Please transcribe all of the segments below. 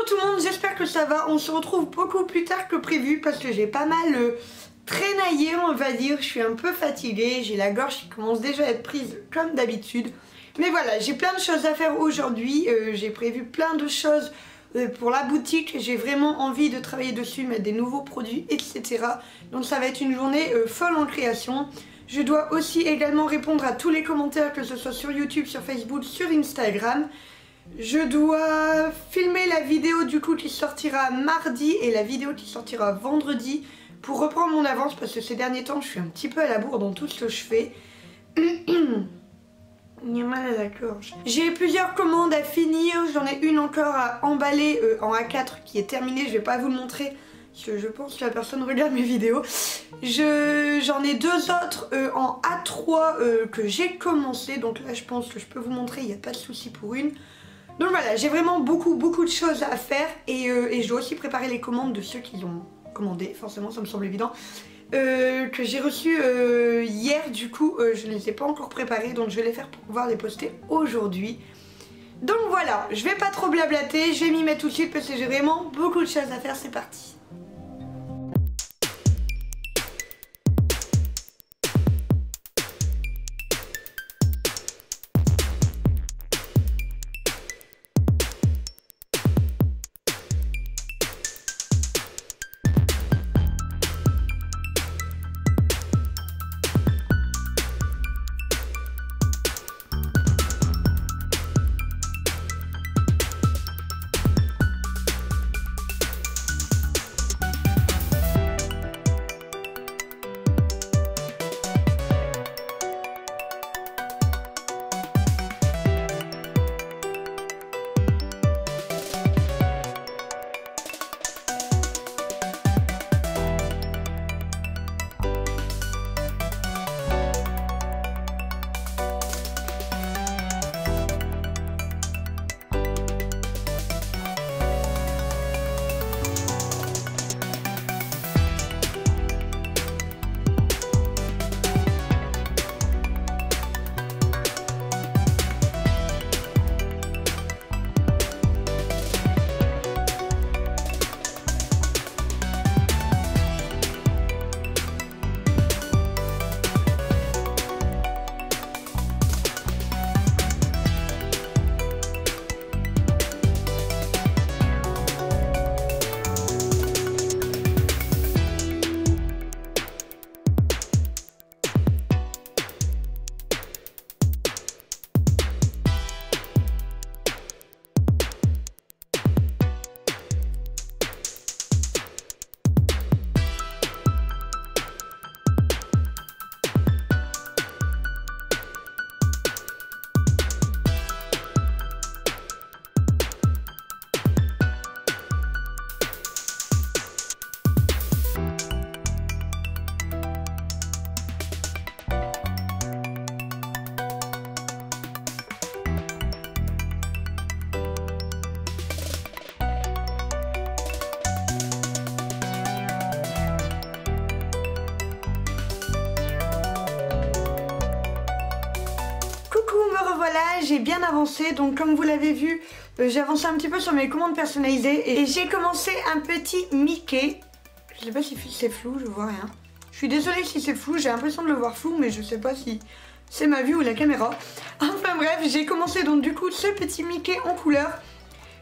tout le monde, j'espère que ça va. On se retrouve beaucoup plus tard que prévu parce que j'ai pas mal traînaillé, on va dire. Je suis un peu fatiguée, j'ai la gorge qui commence déjà à être prise comme d'habitude. Mais voilà, j'ai plein de choses à faire aujourd'hui. J'ai prévu plein de choses pour la boutique. J'ai vraiment envie de travailler dessus, mettre des nouveaux produits, etc. Donc ça va être une journée folle en création. Je dois aussi également répondre à tous les commentaires, que ce soit sur YouTube, sur Facebook, sur Instagram. Je dois filmer la vidéo du coup qui sortira mardi et la vidéo qui sortira vendredi pour reprendre mon avance parce que ces derniers temps je suis un petit peu à la bourre dans tout ce que je fais. Il y a mal à la gorge. J'ai plusieurs commandes à finir, j'en ai une encore à emballer en A4 qui est terminée, je vais pas vous le montrer parce que je pense que la personne regarde mes vidéos. J'en ai deux autres en A3 que j'ai commencé, donc là je pense que je peux vous montrer, il n'y a pas de souci pour une. Donc voilà, j'ai vraiment beaucoup de choses à faire et je dois aussi préparer les commandes de ceux qui ont commandé, forcément ça me semble évident, que j'ai reçu hier, du coup je ne les ai pas encore préparés, donc je vais les faire pour pouvoir les poster aujourd'hui. Donc voilà, je vais pas trop blablater, je vais m'y mettre tout de suite parce que j'ai vraiment beaucoup de choses à faire, c'est parti. Voilà, j'ai bien avancé, donc comme vous l'avez vu, j'ai avancé un petit peu sur mes commandes personnalisées et j'ai commencé un petit Mickey. Je sais pas si c'est flou, je vois rien. Je suis désolée si c'est flou, j'ai l'impression de le voir flou, mais je sais pas si c'est ma vue ou la caméra. Enfin bref, j'ai commencé donc du coup ce petit Mickey en couleur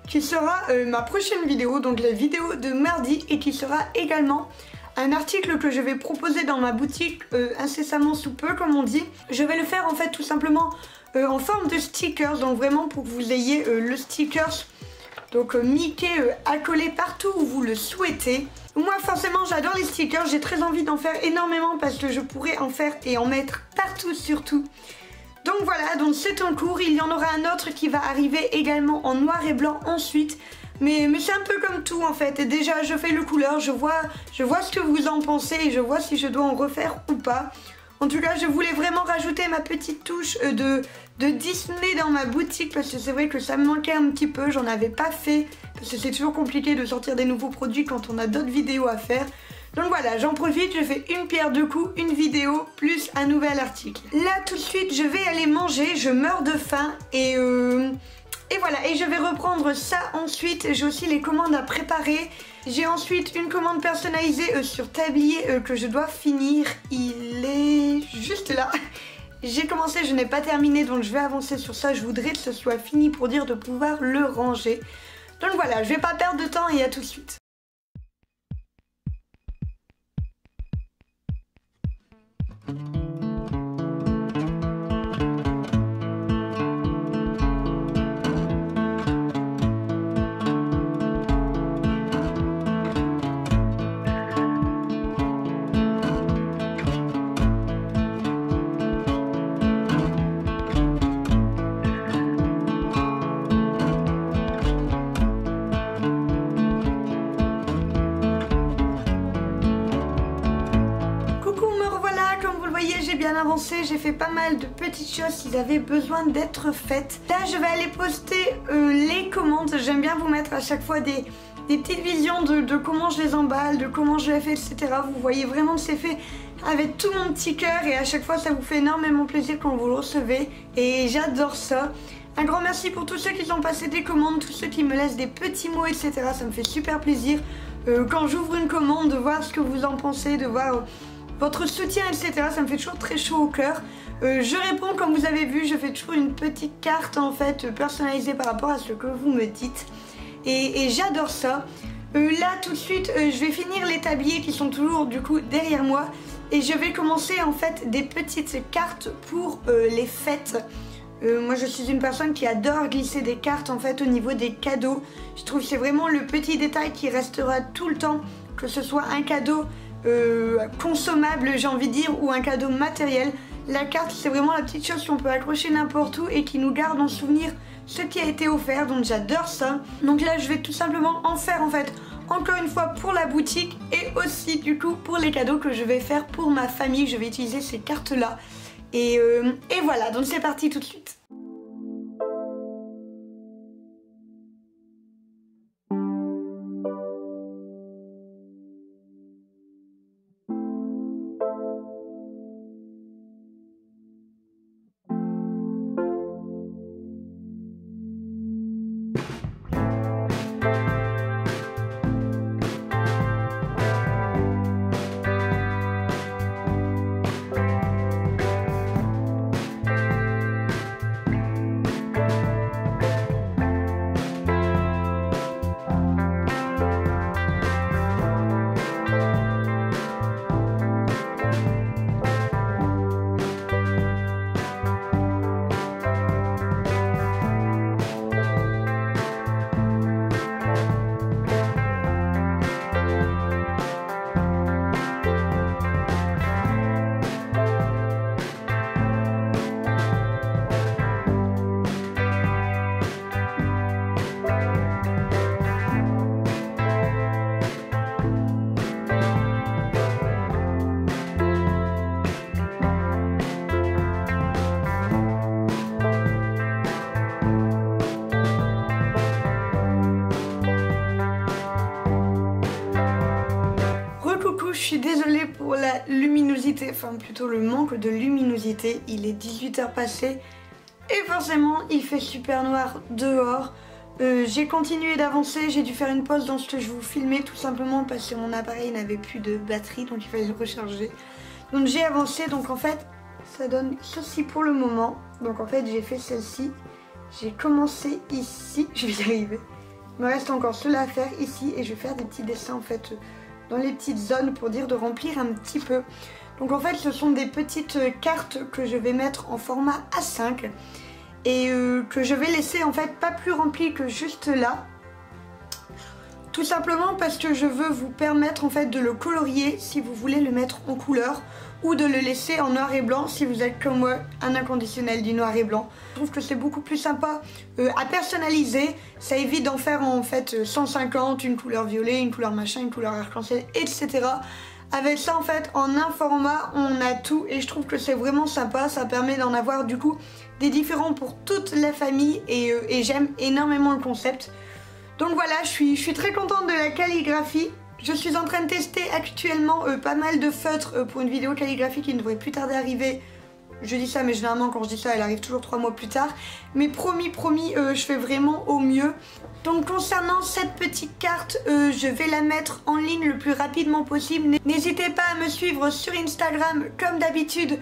qui sera ma prochaine vidéo, donc la vidéo de mardi, et qui sera également un article que je vais proposer dans ma boutique incessamment sous peu, comme on dit. Je vais le faire en fait tout simplement en forme de stickers, donc vraiment pour que vous ayez le stickers, donc Mickey accolé partout où vous le souhaitez. Moi forcément j'adore les stickers, j'ai très envie d'en faire énormément parce que je pourrais en faire et en mettre partout surtout. Donc voilà, donc c'est en cours, il y en aura un autre qui va arriver également en noir et blanc ensuite. Mais c'est un peu comme tout en fait, et déjà je fais le couleur, je vois ce que vous en pensez et je vois si je dois en refaire ou pas. En tout cas, je voulais vraiment rajouter ma petite touche de Disney dans ma boutique parce que c'est vrai que ça me manquait un petit peu, j'en avais pas fait parce que c'est toujours compliqué de sortir des nouveaux produits quand on a d'autres vidéos à faire. Donc voilà, j'en profite, je fais une pierre deux coups, une vidéo plus un nouvel article. Là tout de suite, je vais aller manger, je meurs de faim et Et voilà, et je vais reprendre ça ensuite. J'ai aussi les commandes à préparer. J'ai ensuite une commande personnalisée sur tablier que je dois finir. Il est juste là. J'ai commencé, je n'ai pas terminé, donc je vais avancer sur ça. Je voudrais que ce soit fini pour dire de pouvoir le ranger. Donc voilà, je vais pas perdre de temps et à tout de suite. Avancé, j'ai fait pas mal de petites choses qui avaient besoin d'être faites. Là je vais aller poster les commandes. J'aime bien vous mettre à chaque fois des petites visions de comment je les emballe, de comment je les fais, etc. Vous voyez vraiment que c'est fait avec tout mon petit cœur et à chaque fois ça vous fait énormément plaisir quand vous le recevez et j'adore ça. Un grand merci pour tous ceux qui ont passé des commandes, tous ceux qui me laissent des petits mots, etc. Ça me fait super plaisir quand j'ouvre une commande de voir ce que vous en pensez, de voir votre soutien, etc. Ça me fait toujours très chaud au cœur. Je réponds, comme vous avez vu, je fais toujours une petite carte en fait personnalisée par rapport à ce que vous me dites. Et j'adore ça. Là tout de suite, je vais finir les tabliers qui sont toujours du coup derrière moi. Et je vais commencer en fait des petites cartes pour les fêtes. Moi je suis une personne qui adore glisser des cartes en fait au niveau des cadeaux. Je trouve que c'est vraiment le petit détail qui restera tout le temps, que ce soit un cadeau consommable j'ai envie de dire ou un cadeau matériel. La carte c'est vraiment la petite chose qu'on peut accrocher n'importe où et qui nous garde en souvenir ce qui a été offert, donc j'adore ça. Donc là je vais tout simplement en faire en fait encore une fois pour la boutique et aussi du coup pour les cadeaux que je vais faire pour ma famille. Je vais utiliser ces cartes là et voilà, donc c'est parti tout de suite. Je suis désolée pour la luminosité, enfin plutôt le manque de luminosité. Il est 18h passé et forcément il fait super noir dehors. J'ai continué d'avancer, j'ai dû faire une pause dans ce que je vous filmais tout simplement parce que mon appareil n'avait plus de batterie donc il fallait le recharger. Donc j'ai avancé, donc en fait ça donne ceci pour le moment. Donc en fait j'ai fait celle-ci, j'ai commencé ici, je vais y arriver. Il me reste encore cela à faire ici et je vais faire des petits dessins en fait dans les petites zones pour dire de remplir un petit peu. Donc en fait ce sont des petites cartes que je vais mettre en format A5 et que je vais laisser en fait pas plus remplies que juste là. Tout simplement parce que je veux vous permettre en fait de le colorier si vous voulez le mettre en couleur ou de le laisser en noir et blanc si vous êtes comme moi un inconditionnel du noir et blanc. Je trouve que c'est beaucoup plus sympa à personnaliser, ça évite d'en faire en fait 150, une couleur violet, une couleur machin, une couleur arc-en-ciel, etc. Avec ça en fait en un format on a tout et je trouve que c'est vraiment sympa, ça permet d'en avoir du coup des différents pour toute la famille et j'aime énormément le concept. Donc voilà, je suis très contente de la calligraphie. Je suis en train de tester actuellement pas mal de feutres pour une vidéo calligraphie qui ne devrait plus tarder à arriver Je dis ça, mais généralement quand je dis ça, elle arrive toujours 3 mois plus tard. Mais promis, je fais vraiment au mieux. Donc concernant cette petite carte, je vais la mettre en ligne le plus rapidement possible. N'hésitez pas à me suivre sur Instagram comme d'habitude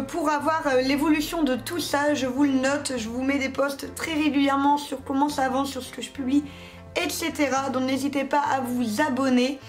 pour avoir l'évolution de tout ça. Je vous le note, je vous mets des posts très régulièrement sur comment ça avance, sur ce que je publie, etc. Donc n'hésitez pas à vous abonner.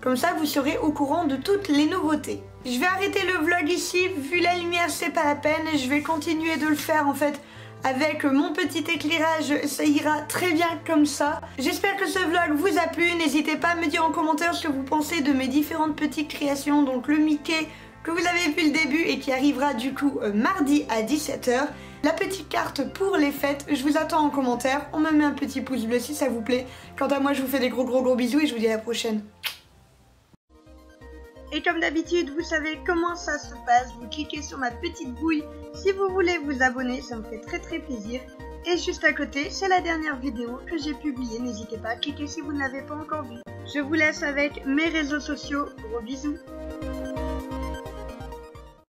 Comme ça, vous serez au courant de toutes les nouveautés. Je vais arrêter le vlog ici. Vu la lumière, c'est pas la peine. Je vais continuer de le faire en fait avec mon petit éclairage. Ça ira très bien comme ça. J'espère que ce vlog vous a plu. N'hésitez pas à me dire en commentaire ce que vous pensez de mes différentes petites créations. Donc le Mickey que vous avez vu le début et qui arrivera du coup mardi à 17 h. La petite carte pour les fêtes, je vous attends en commentaire. On me met un petit pouce bleu si ça vous plaît. Quant à moi, je vous fais des gros bisous et je vous dis à la prochaine. Et comme d'habitude, vous savez comment ça se passe, vous cliquez sur ma petite bouille si vous voulez vous abonner, ça me fait très plaisir. Et juste à côté, c'est la dernière vidéo que j'ai publiée, n'hésitez pas à cliquer si vous ne l'avez pas encore vue. Je vous laisse avec mes réseaux sociaux, gros bisous.